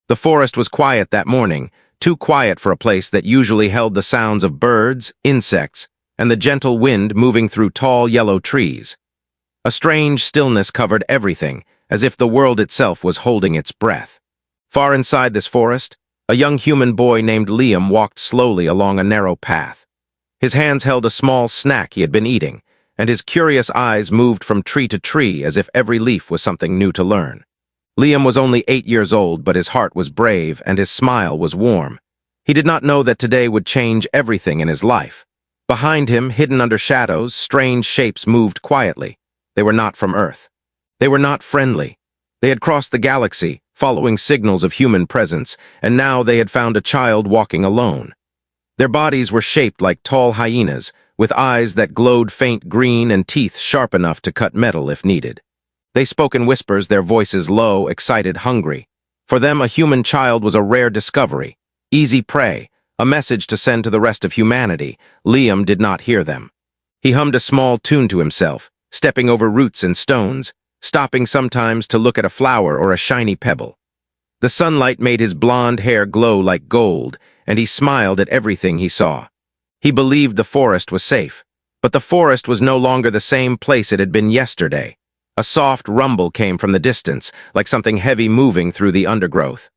The forest was quiet that morning, too quiet for a place that usually held the sounds of birds, insects, and the gentle wind moving through tall yellow trees. A strange stillness covered everything, as if the world itself was holding its breath. Far inside this forest, a young human boy named Liam walked slowly along a narrow path. His hands held a small snack he had been eating, and his curious eyes moved from tree to tree as if every leaf was something new to learn. Liam was only 8 years old, but his heart was brave and his smile was warm. He did not know that today would change everything in his life. Behind him, hidden under shadows, strange shapes moved quietly. They were not from Earth. They were not friendly. They had crossed the galaxy, following signals of human presence, and now they had found a child walking alone. Their bodies were shaped like tall hyenas, with eyes that glowed faint green and teeth sharp enough to cut metal if needed. They spoke in whispers, their voices low, excited, hungry. For them, a human child was a rare discovery, easy prey, a message to send to the rest of humanity. Liam did not hear them. He hummed a small tune to himself, stepping over roots and stones, stopping sometimes to look at a flower or a shiny pebble. The sunlight made his blonde hair glow like gold, and he smiled at everything he saw. He believed the forest was safe, but the forest was no longer the same place it had been yesterday. A soft rumble came from the distance, like something heavy moving through the undergrowth.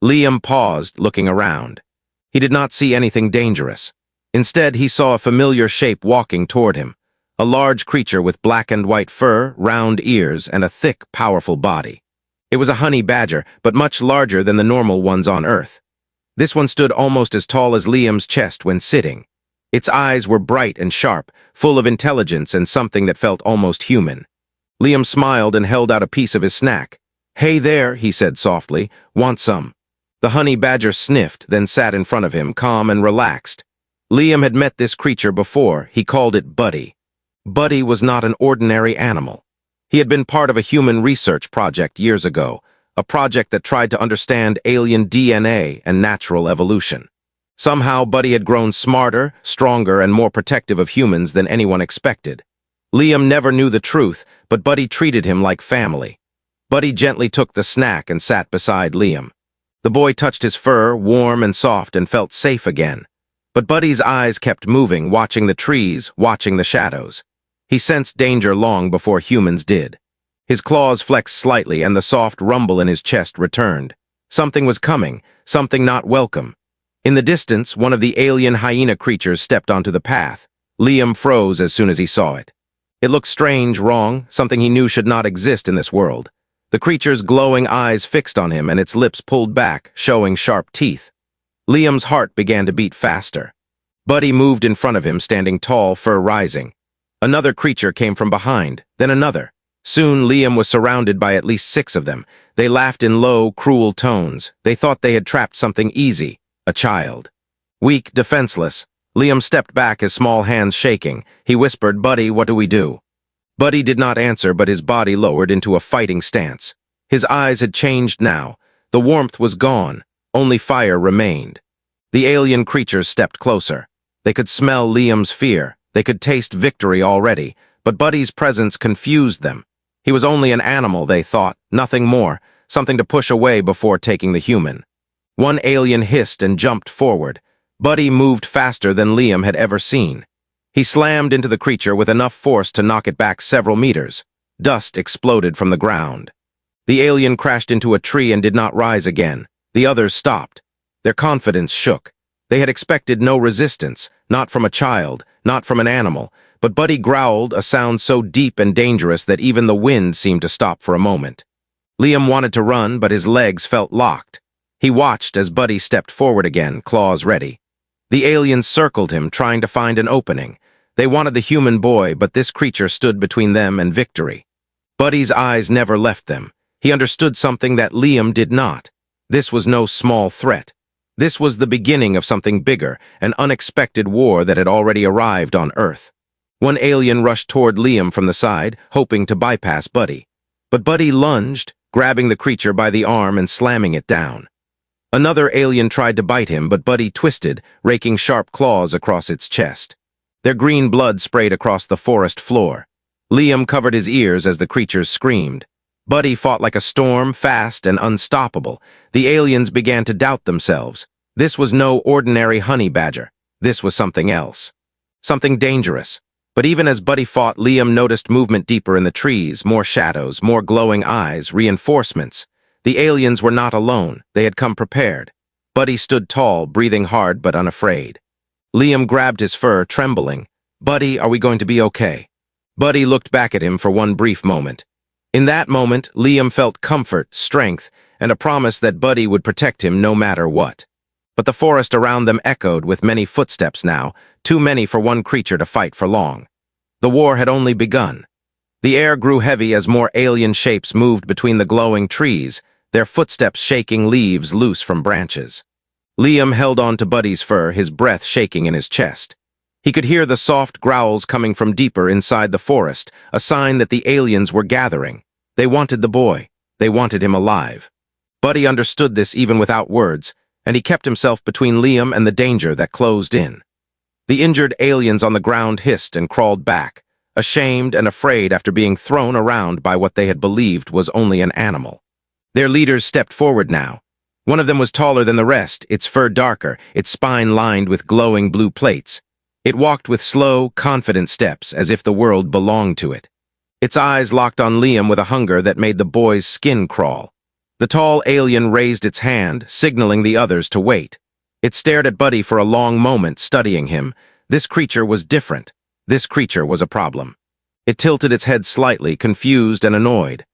Liam paused, looking around. He did not see anything dangerous. Instead, he saw a familiar shape walking toward him, a large creature with black and white fur, round ears, and a thick, powerful body. It was a honey badger, but much larger than the normal ones on Earth. This one stood almost as tall as Liam's chest when sitting. Its eyes were bright and sharp, full of intelligence and something that felt almost human. Liam smiled and held out a piece of his snack. "Hey there," he said softly, "want some?" The honey badger sniffed, then sat in front of him, calm and relaxed. Liam had met this creature before. He called it Buddy. Buddy was not an ordinary animal. He had been part of a human research project years ago, a project that tried to understand alien DNA and natural evolution. Somehow, Buddy had grown smarter, stronger, and more protective of humans than anyone expected. Liam never knew the truth, but Buddy treated him like family. Buddy gently took the snack and sat beside Liam. The boy touched his fur, warm and soft, and felt safe again. But Buddy's eyes kept moving, watching the trees, watching the shadows. He sensed danger long before humans did. His claws flexed slightly, and the soft rumble in his chest returned. Something was coming, something not welcome. In the distance, one of the alien hyena creatures stepped onto the path. Liam froze as soon as he saw it. It looked strange, wrong, something he knew should not exist in this world. The creature's glowing eyes fixed on him and its lips pulled back, showing sharp teeth. Liam's heart began to beat faster. Buddy moved in front of him, standing tall, fur rising. Another creature came from behind, then another. Soon, Liam was surrounded by at least 6 of them. They laughed in low, cruel tones. They thought they had trapped something easy, a child. Weak, defenseless, Liam stepped back, his small hands shaking. He whispered, "Buddy, what do we do?" Buddy did not answer, but his body lowered into a fighting stance. His eyes had changed now. The warmth was gone. Only fire remained. The alien creatures stepped closer. They could smell Liam's fear. They could taste victory already, but Buddy's presence confused them. He was only an animal, they thought, nothing more, something to push away before taking the human. One alien hissed and jumped forward. Buddy moved faster than Liam had ever seen. He slammed into the creature with enough force to knock it back several meters. Dust exploded from the ground. The alien crashed into a tree and did not rise again. The others stopped. Their confidence shook. They had expected no resistance, not from a child, not from an animal, but Buddy growled, a sound so deep and dangerous that even the wind seemed to stop for a moment. Liam wanted to run, but his legs felt locked. He watched as Buddy stepped forward again, claws ready. The aliens circled him, trying to find an opening. They wanted the human boy, but this creature stood between them and victory. Buddy's eyes never left them. He understood something that Liam did not. This was no small threat. This was the beginning of something bigger, an unexpected war that had already arrived on Earth. One alien rushed toward Liam from the side, hoping to bypass Buddy. But Buddy lunged, grabbing the creature by the arm and slamming it down. Another alien tried to bite him, but Buddy twisted, raking sharp claws across its chest. Their green blood sprayed across the forest floor. Liam covered his ears as the creatures screamed. Buddy fought like a storm, fast and unstoppable. The aliens began to doubt themselves. This was no ordinary honey badger. This was something else. Something dangerous. But even as Buddy fought, Liam noticed movement deeper in the trees, more shadows, more glowing eyes, reinforcements. The aliens were not alone. They had come prepared. Buddy stood tall, breathing hard but unafraid. Liam grabbed his fur, trembling. "Buddy, are we going to be okay?" Buddy looked back at him for one brief moment. In that moment, Liam felt comfort, strength, and a promise that Buddy would protect him no matter what. But the forest around them echoed with many footsteps now, too many for one creature to fight for long. The war had only begun. The air grew heavy as more alien shapes moved between the glowing trees, their footsteps shaking leaves loose from branches. Liam held on to Buddy's fur, his breath shaking in his chest. He could hear the soft growls coming from deeper inside the forest, a sign that the aliens were gathering. They wanted the boy. They wanted him alive. Buddy understood this even without words, and he kept himself between Liam and the danger that closed in. The injured aliens on the ground hissed and crawled back, ashamed and afraid after being thrown around by what they had believed was only an animal. Their leaders stepped forward now. One of them was taller than the rest, its fur darker, its spine lined with glowing blue plates. It walked with slow, confident steps, as if the world belonged to it. Its eyes locked on Liam with a hunger that made the boy's skin crawl. The tall alien raised its hand, signaling the others to wait. It stared at Buddy for a long moment, studying him. This creature was different. This creature was a problem. It tilted its head slightly, confused and annoyed.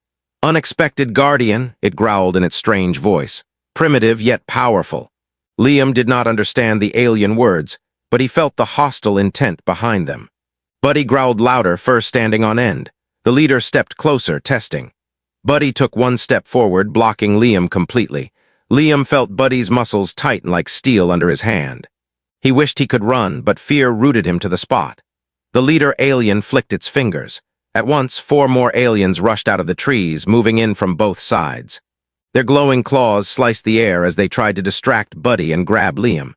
"Unexpected guardian," it growled in its strange voice. Primitive yet powerful. Liam did not understand the alien words, but he felt the hostile intent behind them. Buddy growled louder, first standing on end. The leader stepped closer, testing. Buddy took one step forward, blocking Liam completely. Liam felt Buddy's muscles tighten like steel under his hand. He wished he could run, but fear rooted him to the spot. The leader alien flicked its fingers. At once, 4 more aliens rushed out of the trees, moving in from both sides. Their glowing claws sliced the air as they tried to distract Buddy and grab Liam.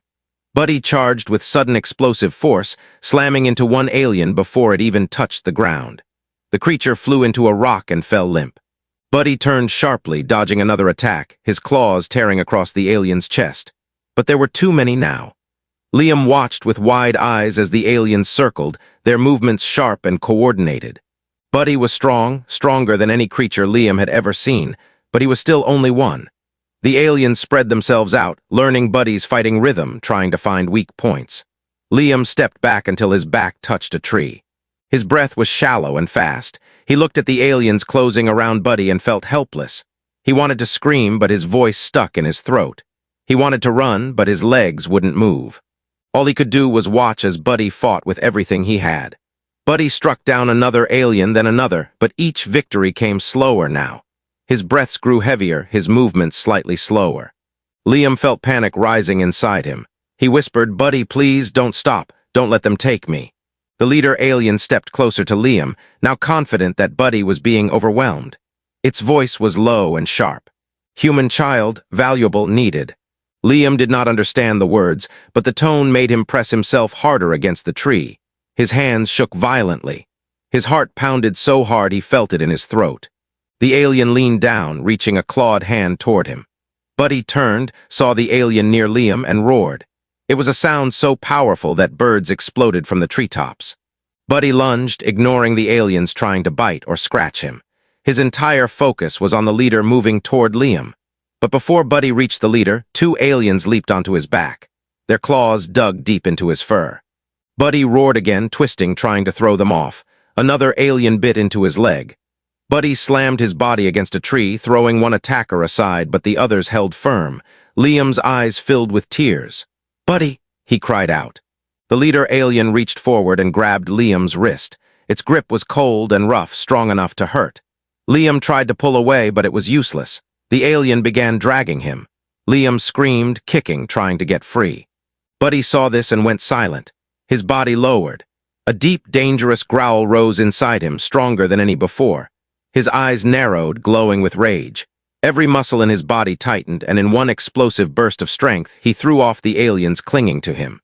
Buddy charged with sudden explosive force, slamming into one alien before it even touched the ground. The creature flew into a rock and fell limp. Buddy turned sharply, dodging another attack, his claws tearing across the alien's chest. But there were too many now. Liam watched with wide eyes as the aliens circled, their movements sharp and coordinated. Buddy was strong, stronger than any creature Liam had ever seen, but he was still only one. The aliens spread themselves out, learning Buddy's fighting rhythm, trying to find weak points. Liam stepped back until his back touched a tree. His breath was shallow and fast. He looked at the aliens closing around Buddy and felt helpless. He wanted to scream, but his voice stuck in his throat. He wanted to run, but his legs wouldn't move. All he could do was watch as Buddy fought with everything he had. Buddy struck down another alien, then another, but each victory came slower now. His breaths grew heavier, his movements slightly slower. Liam felt panic rising inside him. He whispered, "Buddy, please, don't stop. Don't let them take me." The leader alien stepped closer to Liam, now confident that Buddy was being overwhelmed. Its voice was low and sharp. "Human child, valuable, needed." Liam did not understand the words, but the tone made him press himself harder against the tree. His hands shook violently. His heart pounded so hard he felt it in his throat. The alien leaned down, reaching a clawed hand toward him. Buddy turned, saw the alien near Liam, and roared. It was a sound so powerful that birds exploded from the treetops. Buddy lunged, ignoring the aliens trying to bite or scratch him. His entire focus was on the leader moving toward Liam. But before Buddy reached the leader, 2 aliens leaped onto his back. Their claws dug deep into his fur. Buddy roared again, twisting, trying to throw them off. Another alien bit into his leg. Buddy slammed his body against a tree, throwing one attacker aside, but the others held firm. Liam's eyes filled with tears. "Buddy!" he cried out. The leader alien reached forward and grabbed Liam's wrist. Its grip was cold and rough, strong enough to hurt. Liam tried to pull away, but it was useless. The alien began dragging him. Liam screamed, kicking, trying to get free. Buddy saw this and went silent. His body lowered. A deep, dangerous growl rose inside him, stronger than any before. His eyes narrowed, glowing with rage. Every muscle in his body tightened, and in one explosive burst of strength, he threw off the aliens clinging to him.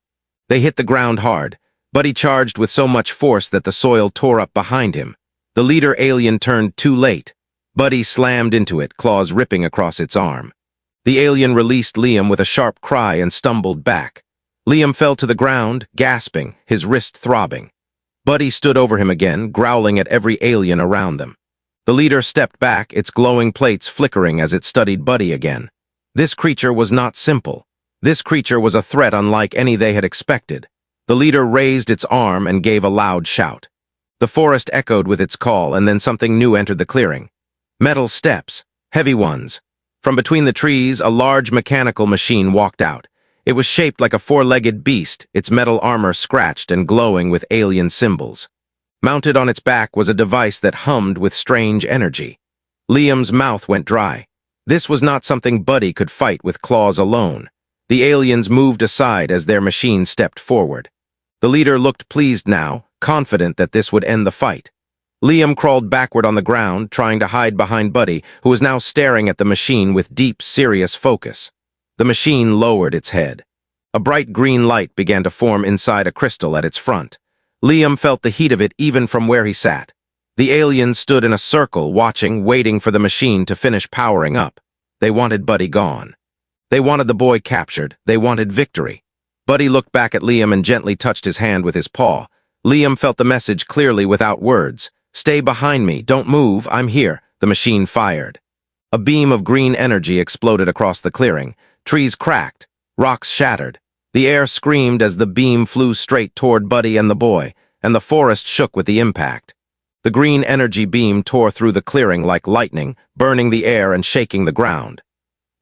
They hit the ground hard. Buddy charged with so much force that the soil tore up behind him. The leader alien turned too late. Buddy slammed into it, claws ripping across its arm. The alien released Liam with a sharp cry and stumbled back. Liam fell to the ground, gasping, his wrist throbbing. Buddy stood over him again, growling at every alien around them. The leader stepped back, its glowing plates flickering as it studied Buddy again. This creature was not simple. This creature was a threat unlike any they had expected. The leader raised its arm and gave a loud shout. The forest echoed with its call, and then something new entered the clearing. Metal steps, heavy ones. From between the trees, a large mechanical machine walked out. It was shaped like a four-legged beast, its metal armor scratched and glowing with alien symbols. Mounted on its back was a device that hummed with strange energy. Liam's mouth went dry. This was not something Buddy could fight with claws alone. The aliens moved aside as their machine stepped forward. The leader looked pleased now, confident that this would end the fight. Liam crawled backward on the ground, trying to hide behind Buddy, who was now staring at the machine with deep, serious focus. The machine lowered its head. A bright green light began to form inside a crystal at its front. Liam felt the heat of it even from where he sat. The aliens stood in a circle, watching, waiting for the machine to finish powering up. They wanted Buddy gone. They wanted the boy captured. They wanted victory. Buddy looked back at Liam and gently touched his hand with his paw. Liam felt the message clearly without words. "Stay behind me. Don't move. I'm here." The machine fired. A beam of green energy exploded across the clearing. Trees cracked. Rocks shattered. The air screamed as the beam flew straight toward Buddy and the boy, and the forest shook with the impact. The green energy beam tore through the clearing like lightning, burning the air and shaking the ground.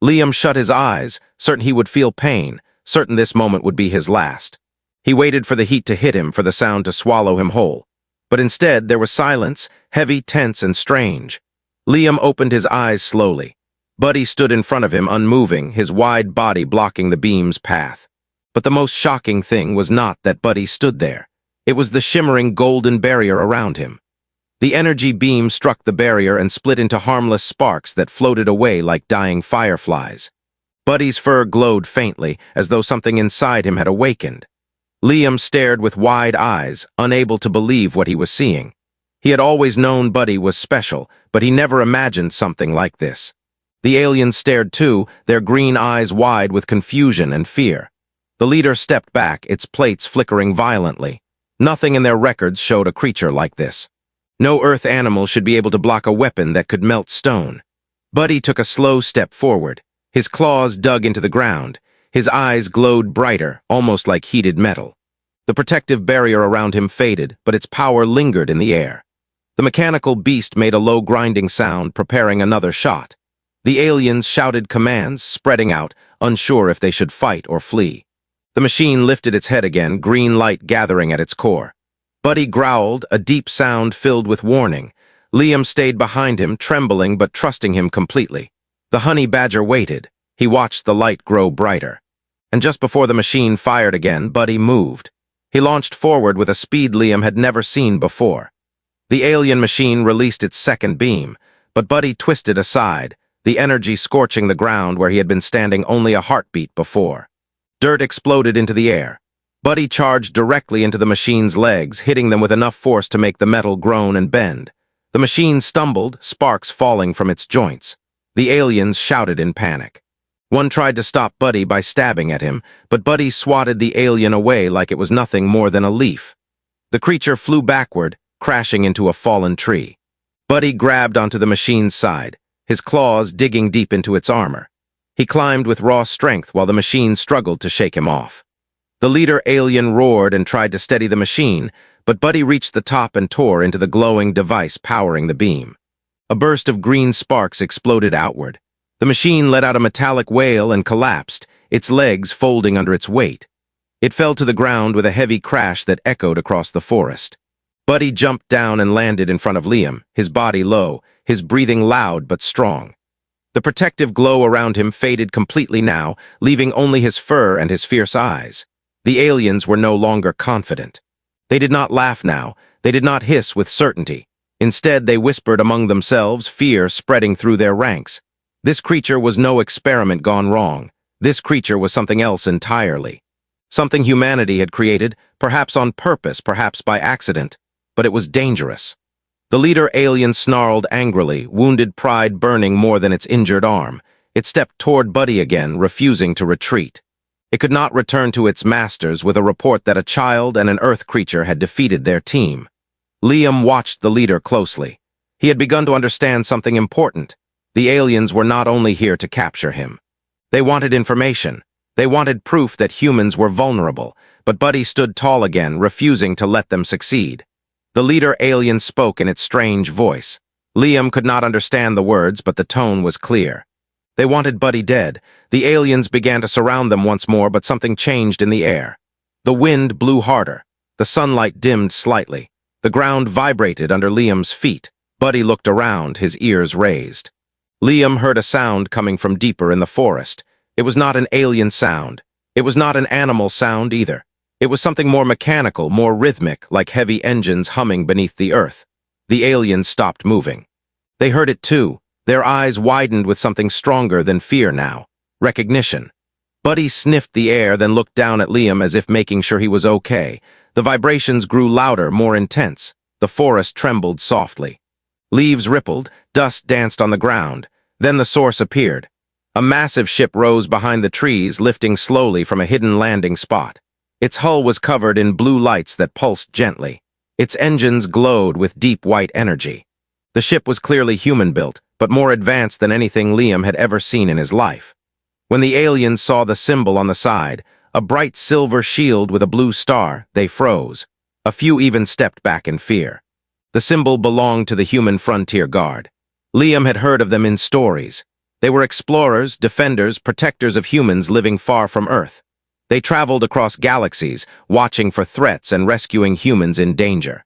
Liam shut his eyes, certain he would feel pain, certain this moment would be his last. He waited for the heat to hit him, for the sound to swallow him whole. But instead, there was silence, heavy, tense, and strange. Liam opened his eyes slowly. Buddy stood in front of him, unmoving, his wide body blocking the beam's path. But the most shocking thing was not that Buddy stood there. It was the shimmering golden barrier around him. The energy beam struck the barrier and split into harmless sparks that floated away like dying fireflies. Buddy's fur glowed faintly, as though something inside him had awakened. Liam stared with wide eyes, unable to believe what he was seeing. He had always known Buddy was special, but he never imagined something like this. The aliens stared too, their green eyes wide with confusion and fear. The leader stepped back, its plates flickering violently. Nothing in their records showed a creature like this. No Earth animal should be able to block a weapon that could melt stone. Buddy took a slow step forward. His claws dug into the ground. His eyes glowed brighter, almost like heated metal. The protective barrier around him faded, but its power lingered in the air. The mechanical beast made a low grinding sound, preparing another shot. The aliens shouted commands, spreading out, unsure if they should fight or flee. The machine lifted its head again, green light gathering at its core. Buddy growled, a deep sound filled with warning. Liam stayed behind him, trembling but trusting him completely. The honey badger waited. He watched the light grow brighter. And just before the machine fired again, Buddy moved. He launched forward with a speed Liam had never seen before. The alien machine released its second beam, but Buddy twisted aside, the energy scorching the ground where he had been standing only a heartbeat before. Dirt exploded into the air. Buddy charged directly into the machine's legs, hitting them with enough force to make the metal groan and bend. The machine stumbled, sparks falling from its joints. The aliens shouted in panic. One tried to stop Buddy by stabbing at him, but Buddy swatted the alien away like it was nothing more than a leaf. The creature flew backward, crashing into a fallen tree. Buddy grabbed onto the machine's side, his claws digging deep into its armor. He climbed with raw strength while the machine struggled to shake him off. The leader alien roared and tried to steady the machine, but Buddy reached the top and tore into the glowing device powering the beam. A burst of green sparks exploded outward. The machine let out a metallic wail and collapsed, its legs folding under its weight. It fell to the ground with a heavy crash that echoed across the forest. Buddy jumped down and landed in front of Liam, his body low, his breathing loud but strong. The protective glow around him faded completely now, leaving only his fur and his fierce eyes. The aliens were no longer confident. They did not laugh now, they did not hiss with certainty. Instead, they whispered among themselves, fear spreading through their ranks. This creature was no experiment gone wrong. This creature was something else entirely. Something humanity had created, perhaps on purpose, perhaps by accident, but it was dangerous. The leader alien snarled angrily, wounded pride burning more than its injured arm. It stepped toward Buddy again, refusing to retreat. It could not return to its masters with a report that a child and an Earth creature had defeated their team. Liam watched the leader closely. He had begun to understand something important. The aliens were not only here to capture him. They wanted information. They wanted proof that humans were vulnerable, but Buddy stood tall again, refusing to let them succeed. The leader alien spoke in its strange voice. Liam could not understand the words, but the tone was clear. They wanted Buddy dead. The aliens began to surround them once more, but something changed in the air. The wind blew harder. The sunlight dimmed slightly. The ground vibrated under Liam's feet. Buddy looked around, his ears raised. Liam heard a sound coming from deeper in the forest. It was not an alien sound. It was not an animal sound either. It was something more mechanical, more rhythmic, like heavy engines humming beneath the earth. The aliens stopped moving. They heard it too. Their eyes widened with something stronger than fear now. Recognition. Buddy sniffed the air, then looked down at Liam as if making sure he was okay. The vibrations grew louder, more intense. The forest trembled softly. Leaves rippled, dust danced on the ground. Then the source appeared. A massive ship rose behind the trees, lifting slowly from a hidden landing spot. Its hull was covered in blue lights that pulsed gently. Its engines glowed with deep white energy. The ship was clearly human-built, but more advanced than anything Liam had ever seen in his life. When the aliens saw the symbol on the side, a bright silver shield with a blue star, they froze. A few even stepped back in fear. The symbol belonged to the human frontier guard. Liam had heard of them in stories. They were explorers, defenders, protectors of humans living far from Earth. They traveled across galaxies, watching for threats and rescuing humans in danger.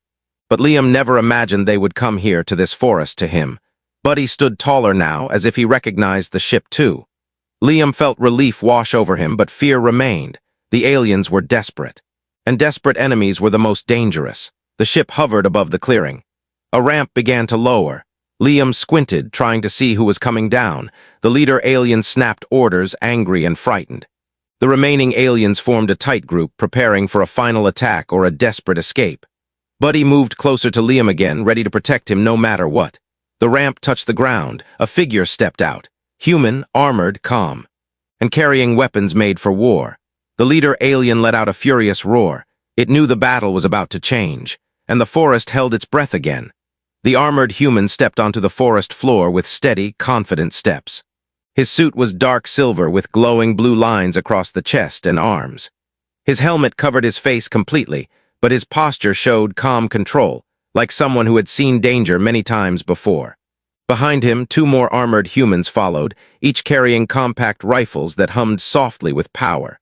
But Liam never imagined they would come here to this forest to him. Buddy stood taller now, as if he recognized the ship too. Liam felt relief wash over him, but fear remained. The aliens were desperate. And desperate enemies were the most dangerous. The ship hovered above the clearing. A ramp began to lower. Liam squinted, trying to see who was coming down. The leader alien snapped orders, angry and frightened. The remaining aliens formed a tight group, preparing for a final attack or a desperate escape. Buddy moved closer to Liam again, ready to protect him no matter what. The ramp touched the ground. A figure stepped out. Human, armored, calm, and carrying weapons made for war. The leader alien let out a furious roar. It knew the battle was about to change, and the forest held its breath again. The armored human stepped onto the forest floor with steady, confident steps. His suit was dark silver with glowing blue lines across the chest and arms. His helmet covered his face completely, but his posture showed calm control, like someone who had seen danger many times before. Behind him, two more armored humans followed, each carrying compact rifles that hummed softly with power.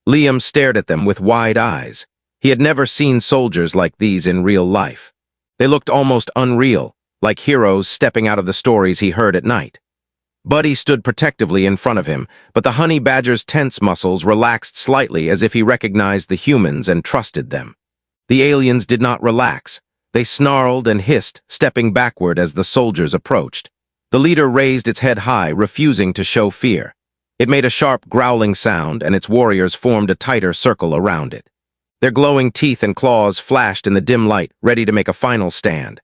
Liam stared at them with wide eyes. He had never seen soldiers like these in real life. They looked almost unreal, like heroes stepping out of the stories he heard at night. Buddy stood protectively in front of him, but the honey badger's tense muscles relaxed slightly as if he recognized the humans and trusted them. The aliens did not relax. They snarled and hissed, stepping backward as the soldiers approached. The leader raised its head high, refusing to show fear. It made a sharp, growling sound, and its warriors formed a tighter circle around it. Their glowing teeth and claws flashed in the dim light, ready to make a final stand.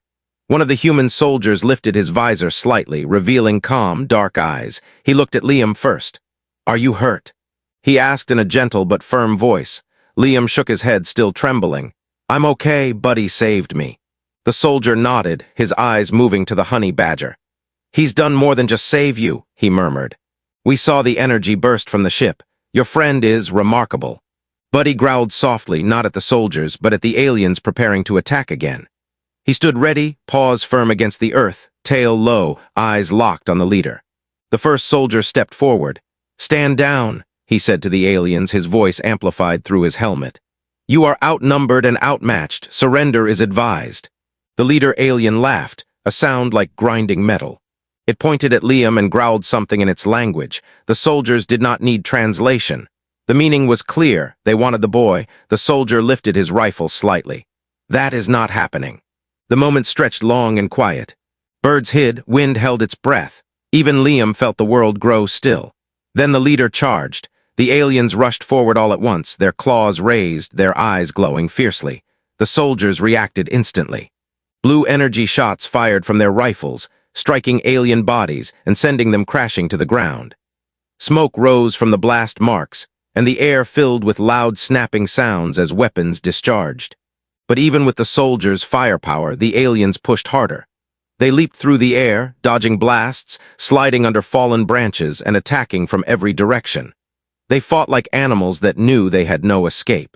One of the human soldiers lifted his visor slightly, revealing calm, dark eyes. He looked at Liam first. "Are you hurt?" he asked in a gentle but firm voice. Liam shook his head, still trembling. "I'm okay, Buddy saved me." The soldier nodded, his eyes moving to the honey badger. "He's done more than just save you," he murmured. "We saw the energy burst from the ship. Your friend is remarkable." Buddy growled softly, not at the soldiers, but at the aliens preparing to attack again. He stood ready, paws firm against the earth, tail low, eyes locked on the leader. The first soldier stepped forward. "Stand down," he said to the aliens, his voice amplified through his helmet. "You are outnumbered and outmatched. Surrender is advised." The leader alien laughed, a sound like grinding metal. It pointed at Liam and growled something in its language. The soldiers did not need translation. The meaning was clear. They wanted the boy. The soldier lifted his rifle slightly. "That is not happening." The moment stretched long and quiet. Birds hid, wind held its breath. Even Liam felt the world grow still. Then the leader charged. The aliens rushed forward all at once, their claws raised, their eyes glowing fiercely. The soldiers reacted instantly. Blue energy shots fired from their rifles, striking alien bodies and sending them crashing to the ground. Smoke rose from the blast marks, and the air filled with loud snapping sounds as weapons discharged. But even with the soldiers' firepower, the aliens pushed harder. They leaped through the air, dodging blasts, sliding under fallen branches, and attacking from every direction. They fought like animals that knew they had no escape.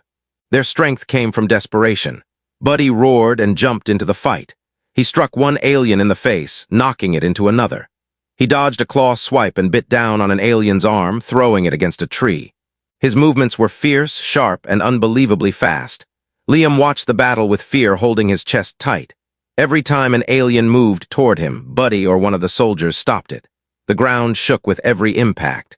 Their strength came from desperation. Buddy roared and jumped into the fight. He struck one alien in the face, knocking it into another. He dodged a claw swipe and bit down on an alien's arm, throwing it against a tree. His movements were fierce, sharp, and unbelievably fast. Liam watched the battle with fear, holding his chest tight. Every time an alien moved toward him, Buddy or one of the soldiers stopped it. The ground shook with every impact.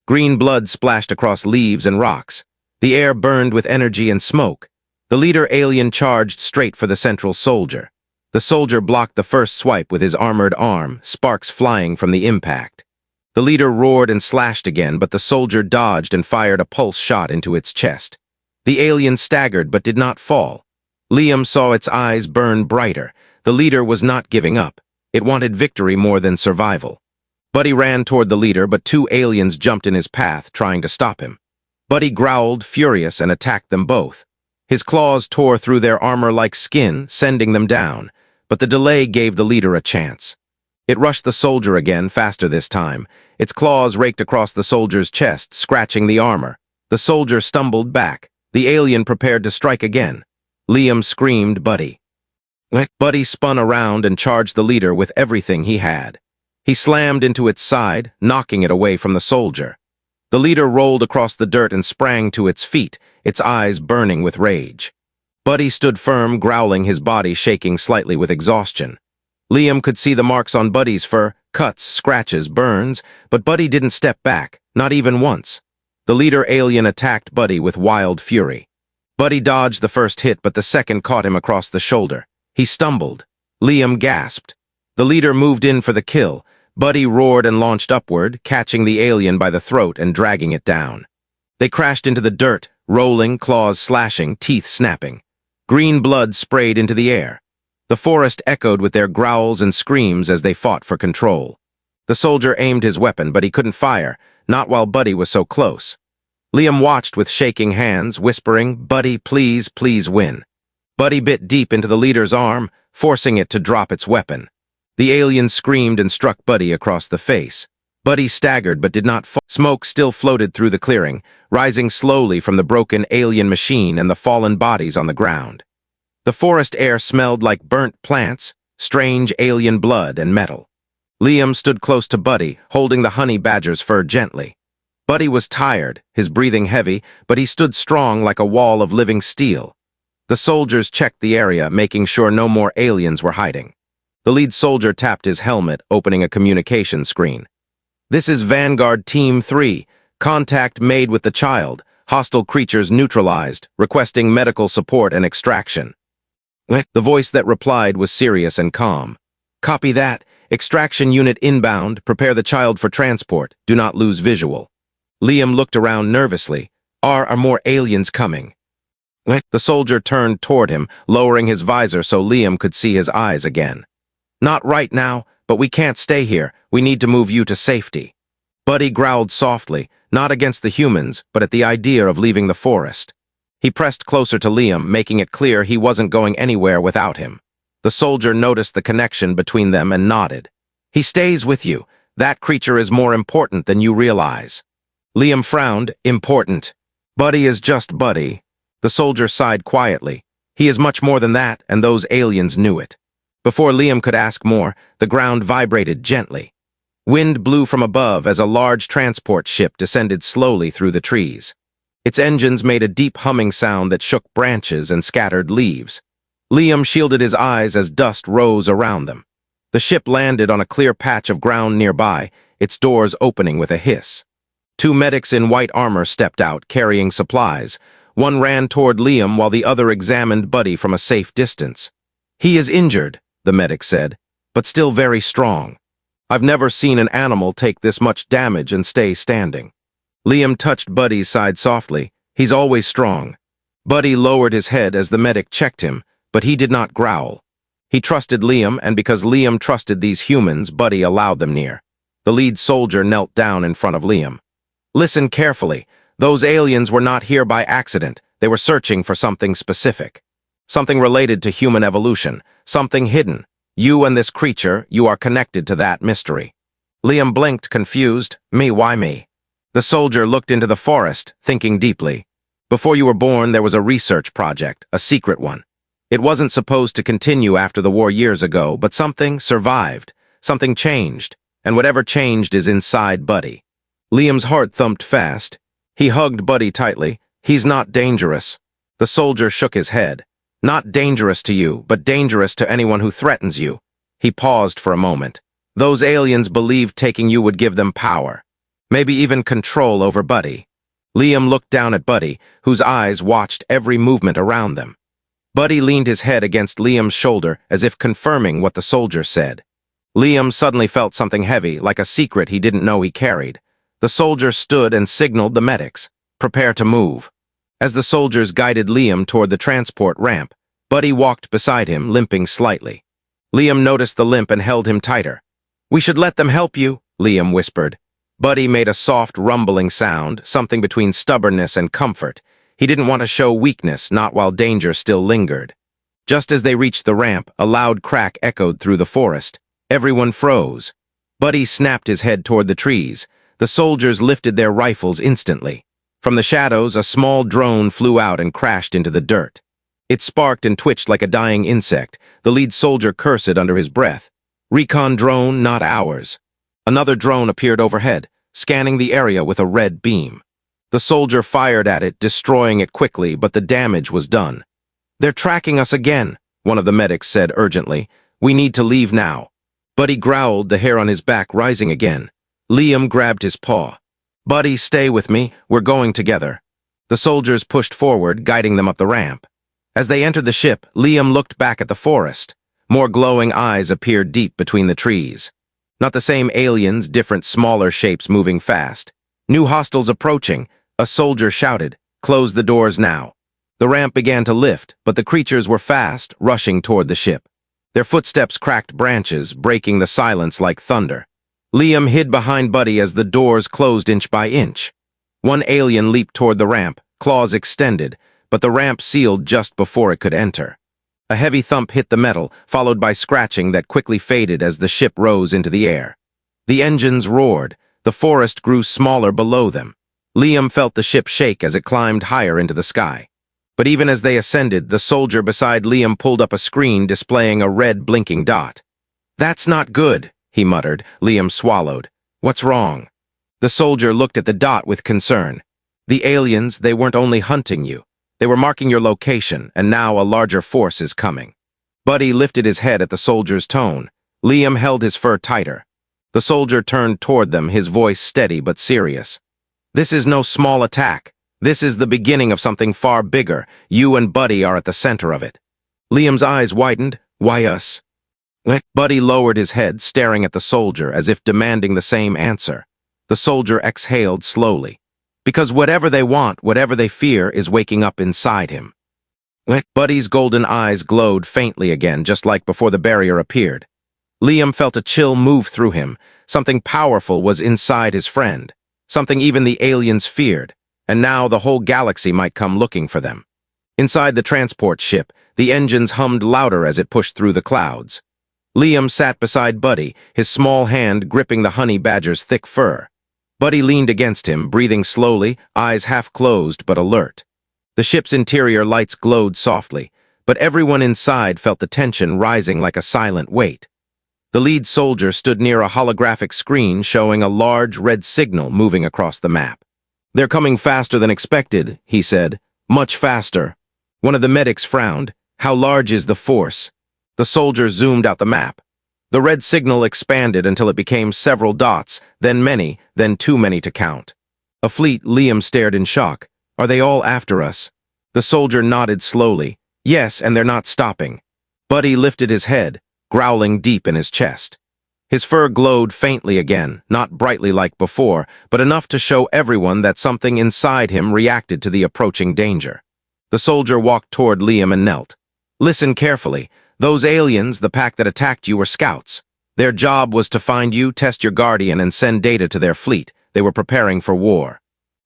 Green blood splashed across leaves and rocks. The air burned with energy and smoke. The leader alien charged straight for the central soldier. The soldier blocked the first swipe with his armored arm, sparks flying from the impact. The leader roared and slashed again, but the soldier dodged and fired a pulse shot into its chest. The alien staggered but did not fall. Liam saw its eyes burn brighter. The leader was not giving up. It wanted victory more than survival. Buddy ran toward the leader, but two aliens jumped in his path, trying to stop him. Buddy growled, furious, and attacked them both. His claws tore through their armor like skin, sending them down, but the delay gave the leader a chance. It rushed the soldier again, faster this time. Its claws raked across the soldier's chest, scratching the armor. The soldier stumbled back. The alien prepared to strike again. Liam screamed, "Buddy!" Buddy spun around and charged the leader with everything he had. He slammed into its side, knocking it away from the soldier. The leader rolled across the dirt and sprang to its feet, its eyes burning with rage. Buddy stood firm, growling, his body shaking slightly with exhaustion. Liam could see the marks on Buddy's fur, cuts, scratches, burns, but Buddy didn't step back, not even once. The leader alien attacked Buddy with wild fury. Buddy dodged the first hit, but the second caught him across the shoulder. He stumbled. Liam gasped. The leader moved in for the kill. Buddy roared and launched upward, catching the alien by the throat and dragging it down. They crashed into the dirt, rolling, claws slashing, teeth snapping. Green blood sprayed into the air. The forest echoed with their growls and screams as they fought for control. The soldier aimed his weapon, but he couldn't fire, not while Buddy was so close. Liam watched with shaking hands, whispering, "Buddy, please, please win." Buddy bit deep into the leader's arm, forcing it to drop its weapon. The alien screamed and struck Buddy across the face. Buddy staggered but did not fall. Smoke still floated through the clearing, rising slowly from the broken alien machine and the fallen bodies on the ground. The forest air smelled like burnt plants, strange alien blood and metal. Liam stood close to Buddy, holding the honey badger's fur gently. Buddy was tired, his breathing heavy, but he stood strong like a wall of living steel. The soldiers checked the area, making sure no more aliens were hiding. The lead soldier tapped his helmet, opening a communication screen. "This is Vanguard Team 3. Contact made with the child. Hostile creatures neutralized, requesting medical support and extraction." The voice that replied was serious and calm. "Copy that. Extraction unit inbound. Prepare the child for transport. Do not lose visual." Liam looked around nervously. Are more aliens coming?" The soldier turned toward him, lowering his visor so Liam could see his eyes again. "Not right now, but we can't stay here. We need to move you to safety." Buddy growled softly, not against the humans, but at the idea of leaving the forest. He pressed closer to Liam, making it clear he wasn't going anywhere without him. The soldier noticed the connection between them and nodded. "He stays with you. That creature is more important than you realize." Liam frowned. "Important? Buddy is just Buddy." The soldier sighed quietly. "He is much more than that, and those aliens knew it." Before Liam could ask more, the ground vibrated gently. Wind blew from above as a large transport ship descended slowly through the trees. Its engines made a deep humming sound that shook branches and scattered leaves. Liam shielded his eyes as dust rose around them. The ship landed on a clear patch of ground nearby, its doors opening with a hiss. Two medics in white armor stepped out, carrying supplies. One ran toward Liam while the other examined Buddy from a safe distance. "He is injured," the medic said, "but still very strong. I've never seen an animal take this much damage and stay standing." Liam touched Buddy's side softly. "He's always strong." Buddy lowered his head as the medic checked him, but he did not growl. He trusted Liam, and because Liam trusted these humans, Buddy allowed them near. The lead soldier knelt down in front of Liam. Listen carefully. Those aliens were not here by accident. They were searching for something specific. Something related to human evolution. Something hidden. You and this creature, you are connected to that mystery. Liam blinked, confused. Me, why me? The soldier looked into the forest, thinking deeply. Before you were born, there was a research project, a secret one. It wasn't supposed to continue after the war years ago, but something survived. Something changed, and whatever changed is inside Buddy. Liam's heart thumped fast. He hugged Buddy tightly. He's not dangerous. The soldier shook his head. Not dangerous to you, but dangerous to anyone who threatens you. He paused for a moment. Those aliens believed taking you would give them power. Maybe even control over Buddy. Liam looked down at Buddy, whose eyes watched every movement around them. Buddy leaned his head against Liam's shoulder as if confirming what the soldier said. Liam suddenly felt something heavy, like a secret he didn't know he carried. The soldier stood and signaled the medics. Prepare to move. As the soldiers guided Liam toward the transport ramp, Buddy walked beside him, limping slightly. Liam noticed the limp and held him tighter. We should let them help you, Liam whispered. Buddy made a soft, rumbling sound, something between stubbornness and comfort. He didn't want to show weakness, not while danger still lingered. Just as they reached the ramp, a loud crack echoed through the forest. Everyone froze. Buddy snapped his head toward the trees. The soldiers lifted their rifles instantly. From the shadows, a small drone flew out and crashed into the dirt. It sparked and twitched like a dying insect. The lead soldier cursed under his breath. Recon drone, not ours. Another drone appeared overhead, scanning the area with a red beam. The soldier fired at it, destroying it quickly, but the damage was done. They're tracking us again, one of the medics said urgently. We need to leave now. Buddy growled, the hair on his back rising again. Liam grabbed his paw. Buddy, stay with me. We're going together. The soldiers pushed forward, guiding them up the ramp. As they entered the ship, Liam looked back at the forest. More glowing eyes appeared deep between the trees. Not the same aliens, different smaller shapes moving fast. New hostiles approaching. A soldier shouted, "Close the doors now." The ramp began to lift, but the creatures were fast, rushing toward the ship. Their footsteps cracked branches, breaking the silence like thunder. Liam hid behind Buddy as the doors closed inch by inch. One alien leaped toward the ramp, claws extended, but the ramp sealed just before it could enter. A heavy thump hit the metal, followed by scratching that quickly faded as the ship rose into the air. The engines roared. The forest grew smaller below them. Liam felt the ship shake as it climbed higher into the sky. But even as they ascended, the soldier beside Liam pulled up a screen displaying a red blinking dot. "That's not good," he muttered. Liam swallowed. "What's wrong?" The soldier looked at the dot with concern. "The aliens, they weren't only hunting you. They were marking your location, and now a larger force is coming." Buddy lifted his head at the soldier's tone. Liam held his fur tighter. The soldier turned toward them, his voice steady but serious. "This is no small attack. This is the beginning of something far bigger. You and Buddy are at the center of it." Liam's eyes widened. "Why us?" Buddy lowered his head, staring at the soldier as if demanding the same answer. The soldier exhaled slowly. "Because whatever they want, whatever they fear, is waking up inside him." Buddy's golden eyes glowed faintly again, just like before the barrier appeared. Liam felt a chill move through him. Something powerful was inside his friend. Something even the aliens feared, and now the whole galaxy might come looking for them. Inside the transport ship, the engines hummed louder as it pushed through the clouds. Liam sat beside Buddy, his small hand gripping the honey badger's thick fur. Buddy leaned against him, breathing slowly, eyes half closed but alert. The ship's interior lights glowed softly, but everyone inside felt the tension rising like a silent weight. The lead soldier stood near a holographic screen showing a large red signal moving across the map. "They're coming faster than expected," he said. "Much faster." One of the medics frowned. "How large is the force?" The soldier zoomed out the map. The red signal expanded until it became several dots, then many, then too many to count. "A fleet," Liam stared in shock. "Are they all after us?" The soldier nodded slowly. "Yes, and they're not stopping." Buddy lifted his head, growling deep in his chest. His fur glowed faintly again, not brightly like before, but enough to show everyone that something inside him reacted to the approaching danger. The soldier walked toward Liam and knelt. "Listen carefully. Those aliens, the pack that attacked you, were scouts. Their job was to find you, test your guardian, and send data to their fleet. They were preparing for war.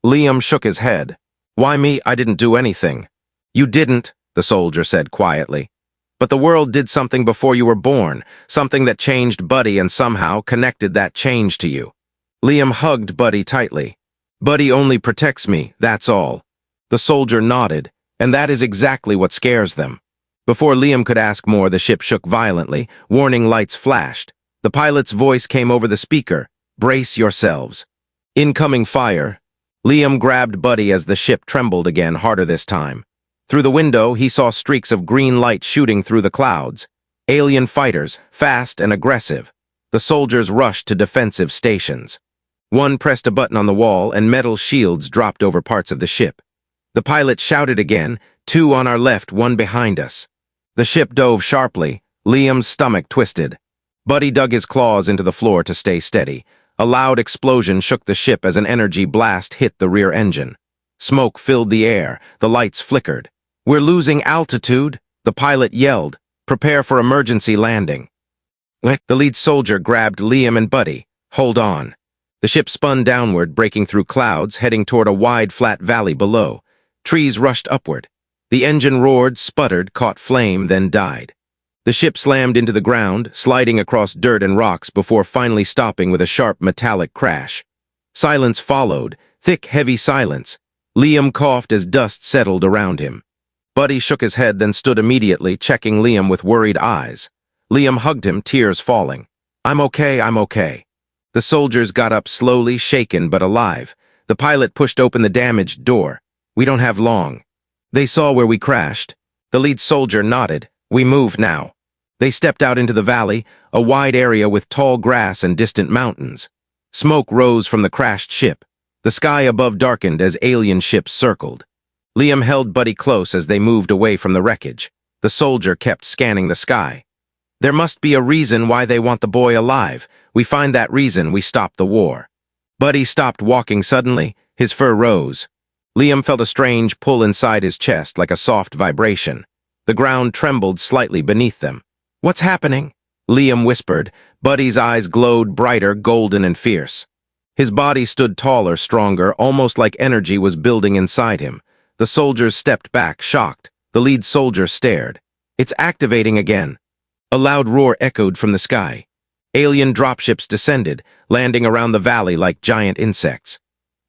Liam shook his head. Why me? I didn't do anything. You didn't, the soldier said quietly. But the world did something before you were born, something that changed Buddy and somehow connected that change to you. Liam hugged Buddy tightly. Buddy only protects me, that's all. The soldier nodded, and that is exactly what scares them. Before Liam could ask more, the ship shook violently, warning lights flashed. The pilot's voice came over the speaker. Brace yourselves. Incoming fire. Liam grabbed Buddy as the ship trembled again, harder this time. Through the window, he saw streaks of green light shooting through the clouds. Alien fighters, fast and aggressive. The soldiers rushed to defensive stations. One pressed a button on the wall, and metal shields dropped over parts of the ship. The pilot shouted again, 2 on our left, 1 behind us. The ship dove sharply. Liam's stomach twisted. Buddy dug his claws into the floor to stay steady. A loud explosion shook the ship as an energy blast hit the rear engine. Smoke filled the air. The lights flickered. We're losing altitude, the pilot yelled. Prepare for emergency landing. The lead soldier grabbed Liam and Buddy. Hold on. The ship spun downward, breaking through clouds, heading toward a wide, flat valley below. Trees rushed upward. The engine roared, sputtered, caught flame, then died. The ship slammed into the ground, sliding across dirt and rocks before finally stopping with a sharp metallic crash. Silence followed, thick, heavy silence. Liam coughed as dust settled around him. Buddy shook his head, then stood immediately, checking Liam with worried eyes. Liam hugged him, tears falling. I'm okay, I'm okay. The soldiers got up slowly, shaken but alive. The pilot pushed open the damaged door. We don't have long. They saw where we crashed. The lead soldier nodded. We move now. They stepped out into the valley, a wide area with tall grass and distant mountains. Smoke rose from the crashed ship. The sky above darkened as alien ships circled. Liam held Buddy close as they moved away from the wreckage. The soldier kept scanning the sky. There must be a reason why they want the boy alive. We find that reason, we stop the war. Buddy stopped walking suddenly. His fur rose. Liam felt a strange pull inside his chest, like a soft vibration. The ground trembled slightly beneath them. What's happening? Liam whispered. Buddy's eyes glowed brighter, golden and fierce. His body stood taller, stronger, almost like energy was building inside him. The soldiers stepped back, shocked. The lead soldier stared. It's activating again. A loud roar echoed from the sky. Alien dropships descended, landing around the valley like giant insects.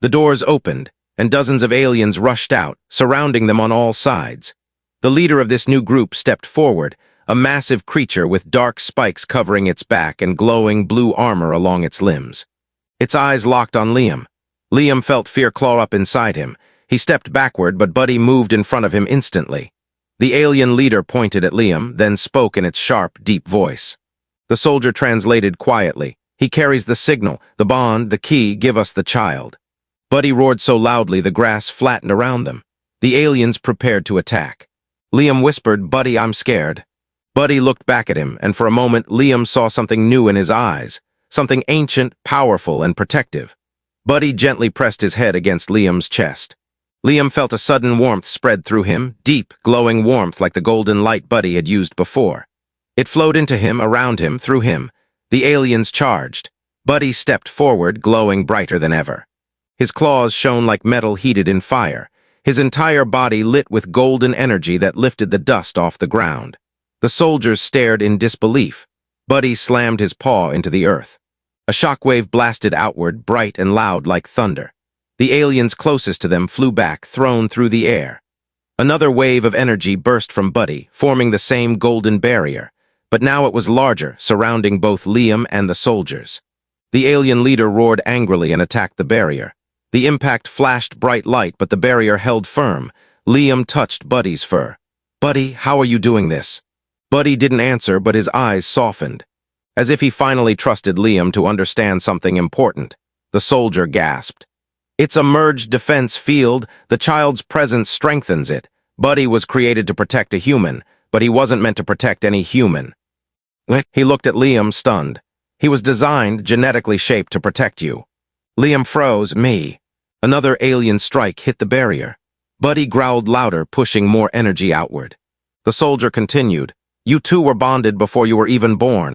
The doors opened, and dozens of aliens rushed out, surrounding them on all sides. The leader of this new group stepped forward, a massive creature with dark spikes covering its back and glowing blue armor along its limbs. Its eyes locked on Liam. Liam felt fear claw up inside him. He stepped backward, but Buddy moved in front of him instantly. The alien leader pointed at Liam, then spoke in its sharp, deep voice. The soldier translated quietly. He carries the signal, the bond, the key, give us the child. Buddy roared so loudly the grass flattened around them. The aliens prepared to attack. Liam whispered, Buddy, I'm scared. Buddy looked back at him, and for a moment Liam saw something new in his eyes, something ancient, powerful, and protective. Buddy gently pressed his head against Liam's chest. Liam felt a sudden warmth spread through him, deep, glowing warmth like the golden light Buddy had used before. It flowed into him, around him, through him. The aliens charged. Buddy stepped forward, glowing brighter than ever. His claws shone like metal heated in fire. His entire body lit with golden energy that lifted the dust off the ground. The soldiers stared in disbelief. Buddy slammed his paw into the earth. A shockwave blasted outward, bright and loud like thunder. The aliens closest to them flew back, thrown through the air. Another wave of energy burst from Buddy, forming the same golden barrier. But now it was larger, surrounding both Liam and the soldiers. The alien leader roared angrily and attacked the barrier. The impact flashed bright light, but the barrier held firm. Liam touched Buddy's fur. Buddy, how are you doing this? Buddy didn't answer, but his eyes softened. As if he finally trusted Liam to understand something important. The soldier gasped. It's a merged defense field. The child's presence strengthens it. Buddy was created to protect a human, but he wasn't meant to protect any human. He looked at Liam, stunned. He was designed, genetically shaped to protect you. Liam froze. Me. Another alien strike hit the barrier. Buddy growled louder, pushing more energy outward. The soldier continued. You two were bonded before you were even born.